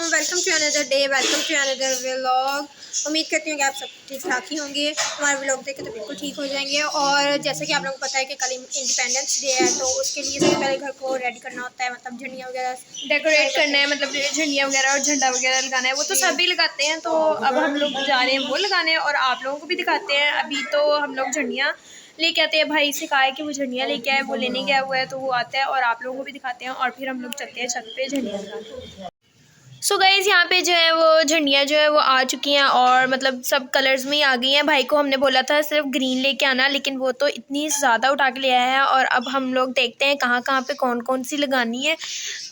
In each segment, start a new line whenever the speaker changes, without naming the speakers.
Welcome to another day, welcome to another vlog. उम्मीद करती हूँ कि आप सब ठीक ठाक ही होंगे। हमारे व्लॉग देख के तो बिल्कुल ठीक हो जाएंगे। और जैसे कि आप लोगों को पता है कि कल इंडिपेंडेंस डे है, तो उसके लिए सबसे पहले घर को रेडी करना होता है, मतलब झंडियाँ वगैरह
डेकोरेट करना है, मतलब झंडियाँ वगैरह और झंडा वगैरह लगाना है। वो तो सभी लगाते हैं, तो अब हम लोग जा रहे हैं वो लगाने और आप लोगों को भी दिखाते हैं। अभी तो हम लोग झंडियाँ लेके आते हैं, भाई से कहा है कि वो झंडियाँ लेके आए, वो लेने गया हुआ है, तो वो आता है और आप लोगों को भी दिखाते हैं और फिर हम लोग चलते हैं छत पे झंडियाँ लगाने। सो गाइज़ यहाँ पे जो है वो झंडियाँ जो है वो आ चुकी हैं और मतलब सब कलर्स में ही आ गई हैं। भाई को हमने बोला था सिर्फ ग्रीन लेके आना, लेकिन वो तो इतनी ज़्यादा उठा के ले आया है। और अब हम लोग देखते हैं कहाँ कहाँ पे कौन कौन सी लगानी है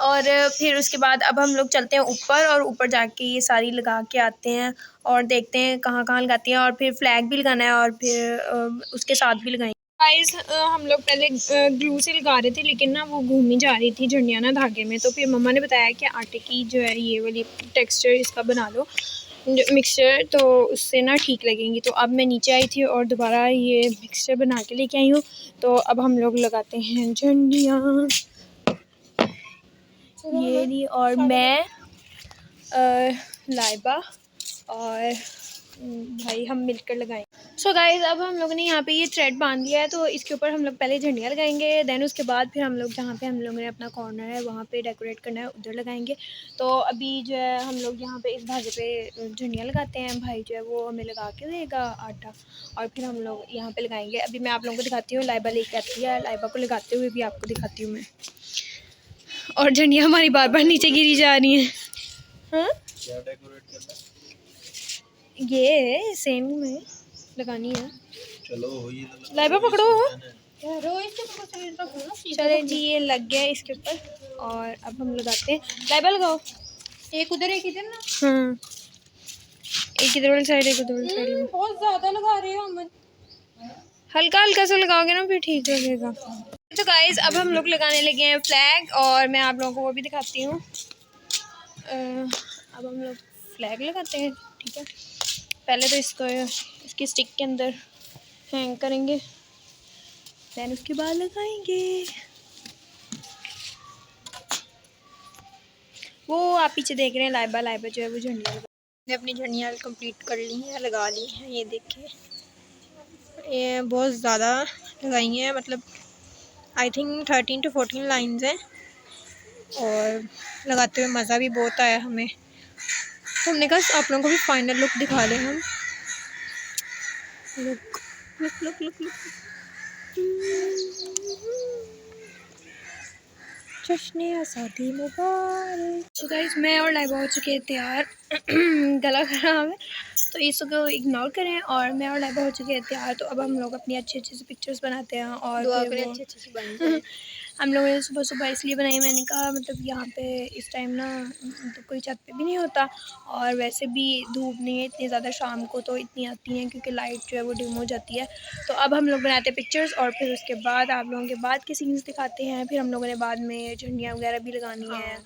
और फिर उसके बाद अब हम लोग चलते हैं ऊपर और ऊपर जाके ये सारी लगा के आते हैं और देखते हैं कहाँ कहाँ लगाती हैं। और फिर फ्लैग भी लगाना है और फिर उसके साथ भी लगाएंगे। गाइस हम लोग पहले ग्लू से लगा रहे थे, लेकिन ना वो घूमी जा रही थी झंडियाँ ना धागे में। तो फिर मम्मा ने बताया कि आटे की जो है ये वाली टेक्सचर इसका बना लो मिक्सचर, तो उससे ना ठीक लगेंगी। तो अब मैं नीचे आई थी और दोबारा ये मिक्सचर बना के लेके आई हूँ। तो अब हम लोग लगाते हैं झंडियाँ ये ली, और मैं लाइबा और भाई हम मिलकर लगाएंगे। सो गाइज़ अब हम लोगों ने यहाँ पे ये थ्रेड बांध दिया है, तो इसके ऊपर हम लोग पहले झंडियाँ लगाएंगे। देन उसके बाद फिर हम लोग जहाँ पे हम लोगों ने अपना कॉर्नर है वहाँ पे डेकोरेट करना है उधर लगाएंगे। तो अभी जो है हम लोग यहाँ पे इस धागे पे झंडियाँ लगाते हैं। भाई जो है वो हमें लगा के देगा आटा और फिर हम लोग यहाँ पे लगाएंगे। अभी मैं आप लोगों को दिखाती हूँ, लाइबा लेके आती है, लाइबा को लगाते हुए भी आपको दिखाती हूँ मैं। और झंडियाँ हमारी बार बार नीचे गिरी जा रही हैं। हाँ
क्या डेकोरेट करना
ये सेम में लगानी है।
चलो
लाइबा पकड़ो।
चले।
चले जी ये लग गया इसके ऊपर और अब हम लगाते हैं। लाइबा लगाओ,
एक उधर एक इधर ना।
हाँ एक इधर वाली साइड एक उधर वाली साइड।
बहुत ज़्यादा लगा रहे हो हम।
हल्का हल्का सा लगाओगे ना फिर ठीक लगेगा। तो गाइज अब हम लोग लगाने लगे हैं फ्लैग और मैं आप लोगों को वो भी दिखाती हूँ। अब हम लोग फ्लैग लगाते हैं, ठीक है। पहले तो इसको इसकी स्टिक के अंदर हैंग करेंगे, देन उसके बाद लगाएंगे। वो आप पीछे देख रहे हैं लाइबा जो है वो झंडियाँ
मैंने अपनी झंडियाँ कंप्लीट कर ली हैं, लगा ली हैं। ये देखिए ये बहुत ज़्यादा लगाई हैं, मतलब आई थिंक 13 to 14 लाइन्स हैं और लगाते हुए मज़ा भी बहुत आया हमें। तो हमने कहा आप लोगों को भी फाइनल लुक दिखा लें हम। Look look look look look जश्न आज़ादी मुबारक।
तो गाइस मैं और लाइबा हो चुके हैं तैयार। गला खराब है तो इसको इग्नोर करें। और मैं और लाइबा हो चुके हैं तैयार, तो अब हम लोग अपनी अच्छी अच्छी सी पिक्चर्स बनाते हैं और
दुआ
फिर
करें
वो
अच्छी अच्छी बन जाए।
हम लोगों ने सुबह सुबह इसलिए बनाई, मैंने कहा मतलब यहाँ पे इस टाइम ना तो कोई छत पे भी नहीं होता और वैसे भी धूप नहीं है इतनी ज़्यादा, शाम को तो इतनी आती हैं क्योंकि लाइट जो है वो डिम हो जाती है। तो अब हम लोग बनाते हैं पिक्चर्स और फिर उसके बाद आप लोगों के बाद के सीन्स दिखाते हैं। फिर हम लोगों ने बाद में झंडियाँ वगैरह भी लगानी है,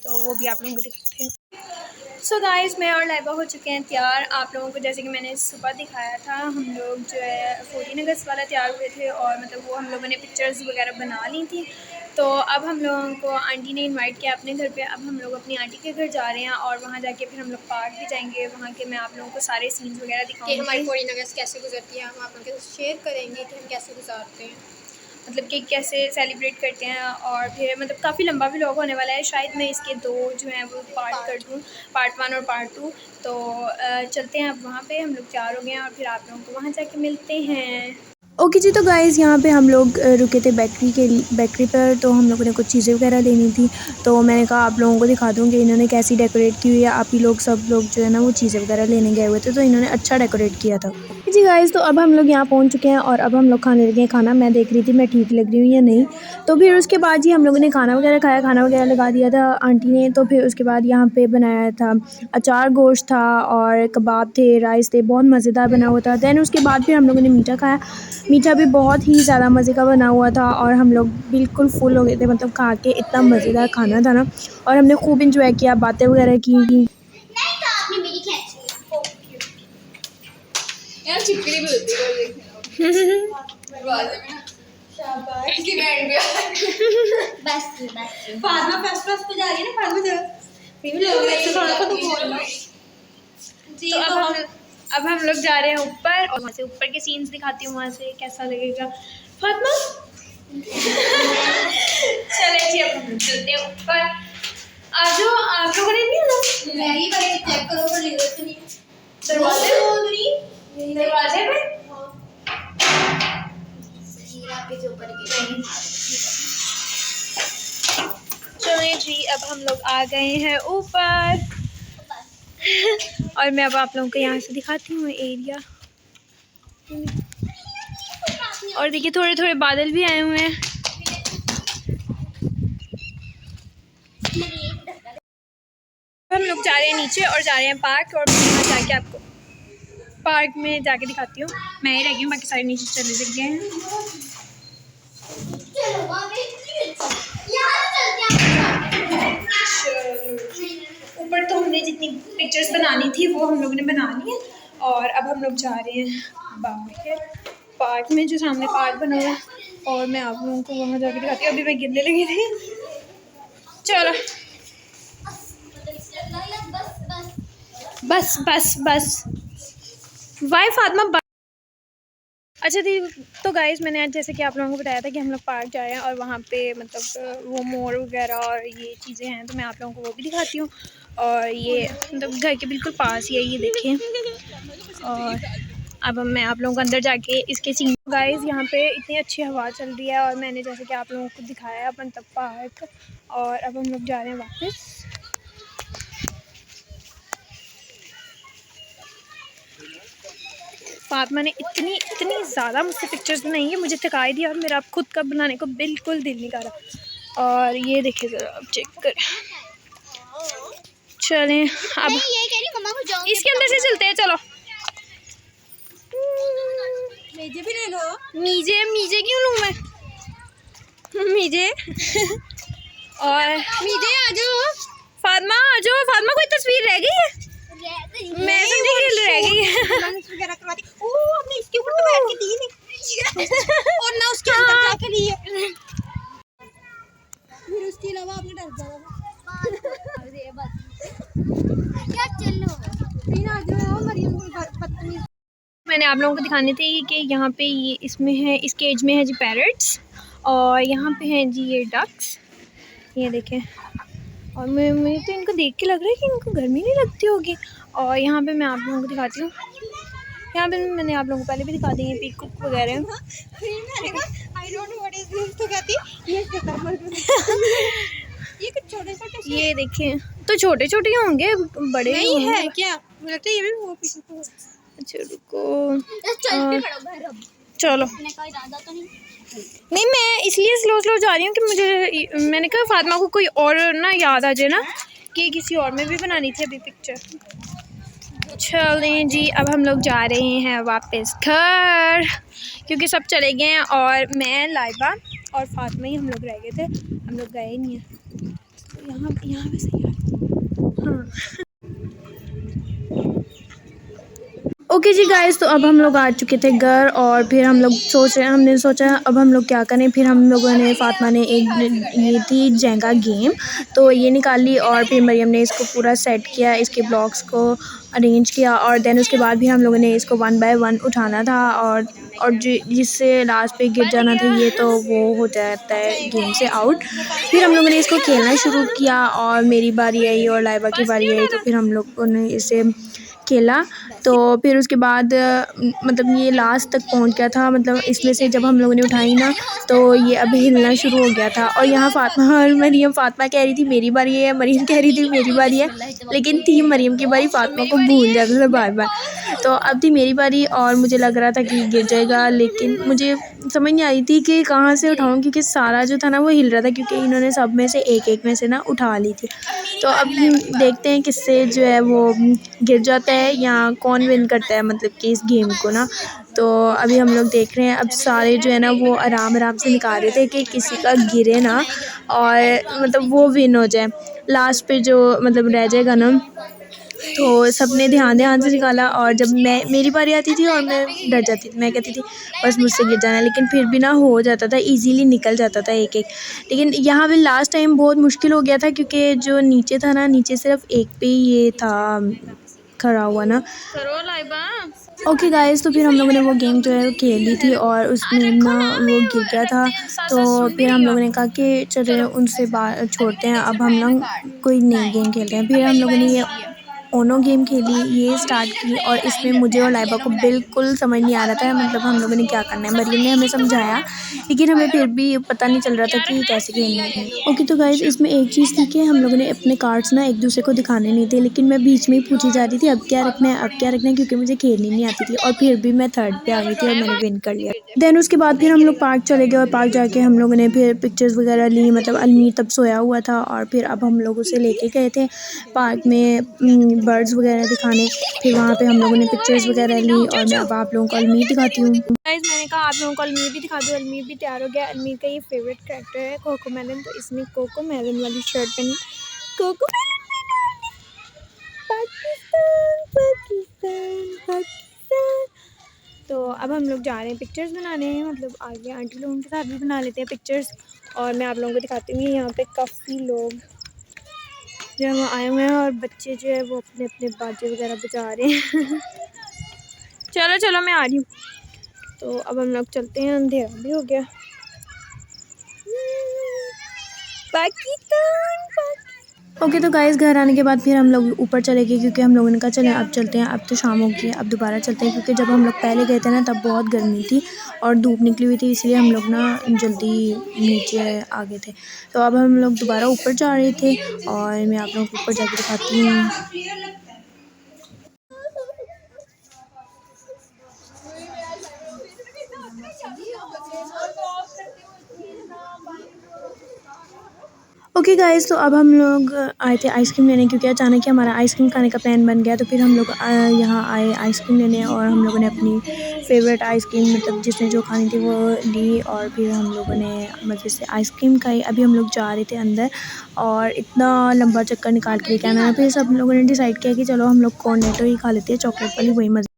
तो वो भी आप लोगों को दिखाते हैं। सो गाइस मैं और लाइबा हो चुके हैं तैयार। आप लोगों को जैसे कि मैंने सुबह दिखाया था, हम लोग जो है 14 अगस्त वाला तैयार हुए थे और मतलब वो हम लोगों ने पिक्चर्स वगैरह बना ली थी। तो अब हम लोगों को आंटी ने इनवाइट किया अपने घर पे। अब हम लोग अपनी आंटी के घर जा रहे हैं और वहाँ जाके फिर हम लोग पार्क भी जाएंगे। वहाँ के मैं आप लोगों को सारे सीन्स वगैरह
कि
दिखाऊंगी।
हमारी 14 अगस्त कैसे गुजरती है हम आप लोगों के साथ शेयर करेंगे कि हम कैसे गुजारते हैं,
मतलब कि कैसे सेलिब्रेट करते हैं। और फिर मतलब काफ़ी लंबा भी व्लॉग होने वाला है, शायद मैं इसके 2 जो हैं वो पार्ट कर दूँ, पार्ट 1 और पार्ट 2। तो चलते हैं अब वहाँ पे। हम लोग तैयार हो गए हैं और फिर आप लोगों को वहाँ जाके मिलते हैं। ओके जी, तो गाइज़ यहाँ पे हम लोग रुके थे बेकरी पर, तो हम लोगों ने कुछ चीज़ें वगैरह लेनी थी। तो मैंने कहा आप लोगों को दिखा दूँ कि इन्होंने कैसी डेकोरेट की हुई है। आप ही लोग सब लोग जो है ना वो चीज़ें वगैरह लेने गए हुए थे, तो इन्होंने अच्छा डेकोरेट किया था जी गाइज़। तो अब हम लोग यहाँ पहुँच चुके हैं और अब हम लोग खाने लगे हैं खाना। मैं देख रही थी मैं ठीक लग रही हूँ या नहीं। तो फिर उसके बाद जी हम लोगों ने खाना वगैरह खाया, खाना वगैरह लगा दिया था आंटी ने। तो फिर उसके बाद यहाँ पे बनाया था अचार गोश्त था और कबाब थे, राइस थे, बहुत मज़ेदार बना हुआ था। दैन उसके बाद फिर हम लोगों ने मीठा खाया। मीठा भी बहुत ही ज़्यादा मज़े का बना हुआ था और हम लोग बिल्कुल फुल हो गए थे, मतलब खा के इतना मज़ेदार खाना था ना। और हमने खूब इंजॉय किया, बातें वगैरह की।
यार चिपकली भी होती है दरवाजे में शाबाश इसकी बैंड पे बस फातिमा फर्स्ट क्लास पे जा रही है ना, फातिमा
जी अब हम लोग जा रहे हैं ऊपर और वहाँ से ऊपर के सीन्स दिखाती हूँ, वहाँ से कैसा लगेगा। फातिमा चले जी अब हम लोग चलते हैं ऊपर। आज आप लोगों ने नहीं आना,
मैगी बड़ी चेक करो पर लिख नहीं
दरवाजे दरवाजे पे
हीरा के ऊपर के
चलिए जी अब हम लोग आ गए हैं ऊपर और मैं अब आप लोगों को यहाँ से दिखाती हूँ एरिया। और देखिए थोड़े थोड़े बादल भी आए हुए हैं। हम लोग जा रहे हैं नीचे और जा रहे हैं पार्क, और मैं वहाँ जाके आपको पार्क में जाके दिखाती हूँ। मैं ही रह गई हूँ, बाकी सारे नीचे चले गए हैं। ऊपर तो हमने जितनी पिक्चर्स बनानी थी वो हम लोगों ने बना ली है, और अब हम लोग जा रहे हैं बाहर पार्क में, जो सामने पार्क बना हुआ है, और मैं आप लोगों को वहाँ जाके दिखाती हूँ। अभी मैं गिरने लगी थी। चलो बस बस बस वाई फातिमा। अच्छा दी, तो गाइस मैंने आज जैसे कि आप लोगों को बताया था कि हम लोग पार्क जाए हैं और वहाँ पे मतलब वो मोर वगैरह और ये चीज़ें हैं, तो मैं आप लोगों को वो भी दिखाती हूँ। और ये मतलब घर के बिल्कुल पास ही है, ये देखिए। और अब मैं आप लोगों को अंदर जाके इसके सीन। गाइस यहाँ पे इतनी अच्छी हवा चल रही है, और मैंने जैसे कि आप लोगों को दिखाया है अपन तब पार्क, और अब हम लोग जा रहे हैं वापस। फातिमा ने इतनी ज़्यादा मुझसे पिक्चर्स बनाई है, मुझे थका दी, और मेरा अब खुद का बनाने को बिल्कुल दिल नहीं कर रहा। और ये देखिए ज़रा आप चेक करें। चलें अब इसके अंदर से चलते हैं, चलो।
मीजे भी ले लो।
मीजे क्यों लूँ मैं? मीजे और
मीजे आ जाओ।
फातिमा आ जाओ। फातिमा कोई तस्वीर रह गई है? मैं समझी कि रह गई है।
हमने इसके ऊपर तो बैठ के दी नहीं और ना उसके अंदर जाके लिए, फिर उसके अलावा आपने डर जाना।
क्या चलो
फिर आ जाओ मरियम की बदतमीज।
मैंने आप लोगों को दिखाने थे कि यहाँ पे ये इसमें है, इस केज में है जी पैरट्स, और यहाँ पे हैं जी ये डक्स, ये देखें। और मुझे तो इनको देख के लग रहा है कि इनको गर्मी नहीं लगती होगी। और यहाँ पे मैं आप लोगों को दिखाती हूँ, यहाँ पे मैंने आप लोगों को पहले भी दिखा दी है पीकॉक वगैरह।
I don't know what is this, तो कहती ये कुछ छोटे-छोटे
ये देखें, तो छोटे छोटे होंगे, बड़े
नहीं है क्या? मुझे लगता है ये भी वो पीकॉक।
अच्छा रुको,
चल के खड़ो घर अब
चलो।
मैंने कोई इरादा तो नहीं।
नहीं मैं इसलिए स्लो जा रही हूँ कि मुझे, मैंने कहा फातिमा को कोई और ना याद आ जाए ना कि किसी और में भी बनानी थी अभी पिक्चर। चलें जी अब हम लोग जा रहे हैं वापस घर, क्योंकि सब चले गए हैं और मैं, लाइबा और फातिमा ही हम लोग रह गए थे, हम लोग गए नहीं हैं। तो यहाँ पे सही है। हाँ ओके जी गाइस, तो अब हम लोग आ चुके थे घर, और फिर हम लोग हमने सोचा अब हम लोग क्या करें। फिर हम लोगों ने, फातिमा ने एक ये थी जेंगा गेम, तो ये निकाल ली, और फिर मरियम ने इसको पूरा सेट किया, इसके ब्लॉक्स को अरेंज किया, और देन उसके बाद भी हम लोगों ने इसको 1 बाय 1 उठाना था, और जिससे लास्ट पे गिर जाना था ये, तो वो हो जाता है गेम से आउट। फिर हम लोगों ने इसको खेलना शुरू किया, और मेरी बारी आई और लाइबा की बारी आई, तो फिर हम लोगों ने इसे खेला। तो फिर उसके बाद मतलब ये लास्ट तक पहुंच गया था, मतलब इसमें से जब हम लोगों ने उठाई ना तो ये अब हिलना शुरू हो गया था। और यहाँ फातिमा और मरियम, फातिमा कह रही थी मेरी बारी है, मरियम कह रही थी मेरी बारी है, लेकिन थी मरियम की बारी, फातिमा को भूल जाता था बार बार। तो अब थी मेरी बारी, और मुझे लग रहा था कि गिर जाएगा, लेकिन मुझे समझ नहीं आई थी कि कहाँ से उठाऊँ, क्योंकि सारा जो था ना वो हिल रहा था, क्योंकि इन्होंने सब में से एक में से ना उठा ली थी। तो अब देखते हैं किससे जो है वो गिर जाता है या कौन विन करता है, मतलब कि इस गेम को ना। तो अभी हम लोग देख रहे हैं, अब सारे जो है ना वो आराम से निकाल रहे थे कि किसी का गिरे ना, और मतलब वो विन हो जाए। लास्ट पे जो मतलब रह जाएगा ना तो सबने ध्यान से निकाला और जब मेरी बारी आती थी और मैं डर जाती थी, मैं कहती थी बस मुझसे गिर जाना, लेकिन फिर भी ना हो जाता था, इजीली निकल जाता था एक एक। लेकिन यहाँ पे लास्ट टाइम बहुत मुश्किल हो गया था क्योंकि जो नीचे था ना, नीचे सिर्फ एक पे ही ये था खड़ा हुआ ना। ओके गाइस, तो फिर हम लोगों ने वो गेम जो है खेल ली थी और उसमें ना वो गिर गया था। तो फिर हम लोगों ने कहा कि चले उनसे बात छोड़ते हैं, अब हम लोग कोई नई गेम खेलते हैं। फिर हम लोगों ने ये ओनो गेम खेली, ये स्टार्ट की और इसमें मुझे और लाइबा को बिल्कुल समझ नहीं आ रहा था मतलब हम लोगों ने क्या करना है। मरियम ने हमें समझाया लेकिन हमें फिर भी पता नहीं चल रहा था कि कैसे खेलनी है। ओके तो गाइस, इसमें एक चीज़ थी कि हम लोगों ने अपने कार्ड्स ना एक दूसरे को दिखाने नहीं थे, लेकिन मैं बीच में ही पूछी जा रही थी अब क्या रखना है, अब क्या रखना है, क्योंकि मुझे खेलनी नहीं आती थी और फिर भी मैं थर्ड पे आ गई थी और मैंने विन कर लिया। देन उसके बाद फिर हम लोग पार्क चले गए और पार्क जाके हम लोगों ने फिर पिक्चर्स वगैरह ली, मतलब अलमीर तब सोया हुआ था और फिर अब हम लोग उसे लेके गए थे पार्क में बर्ड्स वगैरह दिखाने। फिर वहाँ पे हम लोगों ने पिक्चर्स वगैरह ली और मैं अब आप लोगों को अलमीर दिखाती हूँ। गाइस, मैंने कहा आप लोगों को अलमीर भी दिखा दूँ। अलमीर भी तैयार हो गया। अलमीर का ये फेवरेट कैरेक्टर है कोको मेलन, तो इसने कोको मेलन वाली शर्ट पहनी। कोको पाकिस्तान पाकिस्तान पाकिस्तान। तो अब हम लोग जा रहे हैं पिक्चर्स बनाने, मतलब आगे आंटी लोगों के साथ भी बना लेते हैं पिक्चर्स और मैं आप लोगों को दिखाती हूँ। यहाँ पे काफ़ी लोग जो है वो आए हुए हैं और बच्चे जो है वो अपने अपने बाजे वगैरह बजा रहे हैं। चलो चलो मैं आ रही हूँ। तो अब हम लोग चलते हैं, अंधेरा भी हो गया। ओके तो गाइस, घर आने के बाद फिर हम लोग ऊपर चले गए क्योंकि हम लोगों ने कहा चलें अब चलते हैं, अब तो शाम हो गई है, अब दोबारा चलते हैं, क्योंकि जब हम लोग पहले गए थे ना तब बहुत गर्मी थी और धूप निकली हुई थी, इसलिए हम लोग ना जल्दी नीचे आ गए थे। तो अब हम लोग दोबारा ऊपर जा रहे थे और मैं आप लोगों को ऊपर जाके दिखाती हूँ। ओके गाइस, तो अब हम लोग आए थे आइसक्रीम लेने क्योंकि अचानक ही हमारा आइसक्रीम खाने का प्लान बन गया। तो फिर हम लोग यहाँ आए आइसक्रीम लेने और हम लोगों ने अपनी फेवरेट आइसक्रीम मतलब जिसने जो खानी थी वो ली और फिर हम लोगों ने मज़े से आइसक्रीम खाई। अभी हम लोग जा रहे थे अंदर और इतना लंबा चक्कर निकाल के लेके आना, फिर सब लोगों ने डिसाइड किया कि चलो हम लोग कॉर्नेटो ही खा लेते हैं, चॉकलेट वाली, वही मज़े।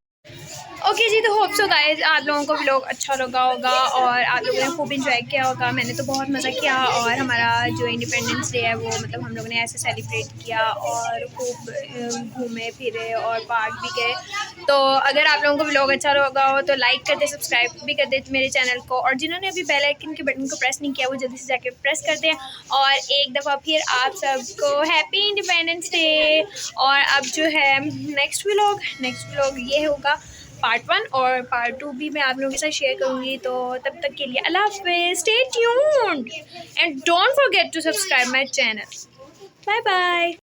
ओके जी, तो होप सो गाइस आप लोगों को व्लॉग अच्छा लगा होगा और आप लोगों ने खूब इंजॉय किया होगा। मैंने तो बहुत मज़ा किया और हमारा जो इंडिपेंडेंस डे है वो मतलब हम लोगों ने ऐसे सेलिब्रेट किया और खूब घूमे फिरे और पार्क भी गए। तो अगर आप लोगों को व्लॉग अच्छा लगा हो तो लाइक कर दे, सब्सक्राइब भी कर दे मेरे चैनल को, और जिन्होंने अभी बेल आइकन के बटन को प्रेस नहीं किया वो जल्दी से जाके प्रेस कर दें। और एक दफ़ा फिर आप सबको हैप्पी इंडिपेंडेंस डे। और अब जो है नेक्स्ट व्लॉग ये होगा पार्ट 1 और पार्ट 2 भी मैं आप लोगों के साथ शेयर करूँगी। तो तब तक के लिए अल्लाह हाफ़िज़, stay tuned and don't forget to subscribe my channel. Bye bye.